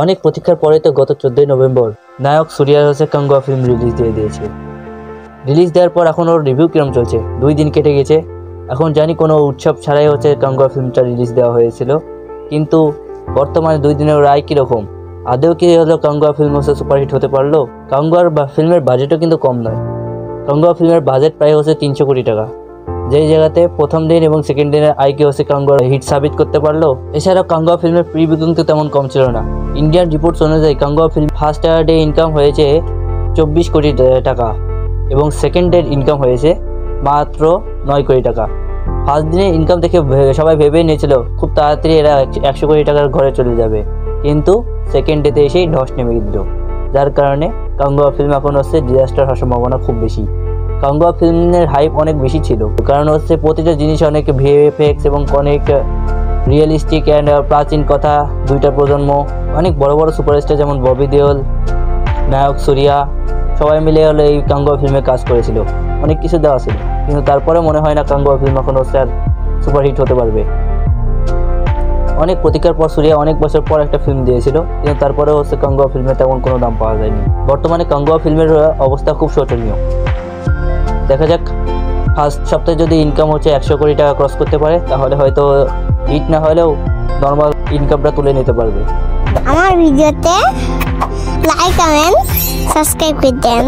অনেক প্রতীক্ষার পরে তো গত 14 নভেম্বর নায়ক সূর্যার হচ্ছে কাঙ্গুয়া ফিল্ম রিলিজ দিয়ে দিয়েছে। রিলিজ দেওয়ার পর এখন ওর রিভিউ কিরম চলছে, 2 দিন কেটে গেছে। এখন জানি কোনো উৎসব ছাড়াই হচ্ছে কাঙ্গুয়া ফিল্মটা রিলিজ দেওয়া হয়েছিল, কিন্তু বর্তমানে 2 দিনের রায় কীরকম, আদেও কি হলো কাঙ্গুয়া ফিল্ম হচ্ছে সুপারহিট হতে পারলো? কাঙ্গুয়ার ফিল্মের বাজেটও কিন্তু কম নয়। কাঙ্গুয়া ফিল্মের বাজেট প্রায় হচ্ছে 300 কোটি টাকা, যেই জায়গাতে প্রথম দিন এবং সেকেন্ড দিনের আয়কে হচ্ছে কাঙ্গুয়া হিট সাবিত করতে পারলো। এছাড়াও কাঙ্গুয়া ফিল্মের প্রি বুকিং তো তেমন কম ছিল না। ইন্ডিয়ান রিপোর্টস অনুযায়ী কাঙ্গুয়া ফিল্ম ফার্স্ট ডে ইনকাম হয়েছে 24 কোটি টাকা এবং সেকেন্ড ডের ইনকাম হয়েছে মাত্র 9 কোটি টাকা। ফার্স্ট দিনের ইনকাম দেখে সবাই ভেবেই নিয়েছিল খুব তাড়াতাড়ি এরা 100 কোটি টাকার ঘরে চলে যাবে, কিন্তু সেকেন্ড ডেতে এসেই ধস নেমে দিল, যার কারণে কাঙ্গুয়া ফিল্ম এখন হচ্ছে ডিজাস্টার হওয়ার সম্ভাবনা খুব বেশি। কাঙ্গুয়া ফিল্মের হাইপ অনেক বেশি ছিল, কারণ হচ্ছে প্রতিটা জিনিস অনেক ভিএফএক্স এবং অনেক রিয়েলিস্টিক অ্যান্ড প্রাচীন কথা, 2টা প্রজন্ম, অনেক বড় বড় সুপারস্টার যেমন ববি দেওল, নায়ক সূর্যা সবাই মিলে হলো এই কাঙ্গুয়া ফিল্মে কাজ করেছিল। অনেক কিছু দেওয়া ছিল, কিন্তু তারপরে মনে হয় না কাঙ্গুয়া ফিল্ম এখন হচ্ছে আর সুপারহিট হতে পারবে। অনেক প্রতীক্ষার পর সূর্যা অনেক বছর পর একটা ফিল্ম দিয়েছিল, কিন্তু তারপরে হচ্ছে কাঙ্গুয়া ফিল্মে তেমন কোনো দাম পাওয়া যায়নি। বর্তমানে কাঙ্গুয়া ফিল্মের অবস্থা খুব শোচনীয়। দেখা যাক, ফার্স্ট সপ্তাহে যদি ইনকাম হচ্ছে 100 কোটি টাকা ক্রস করতে পারে, তাহলে হয়তো হিট না হলেও নর্মাল ইনকামটা তুলে নিতে পারবে। আমার ভিডিওতে লাইক কমেন্ট সাবস্ক্রাইব করে দেন।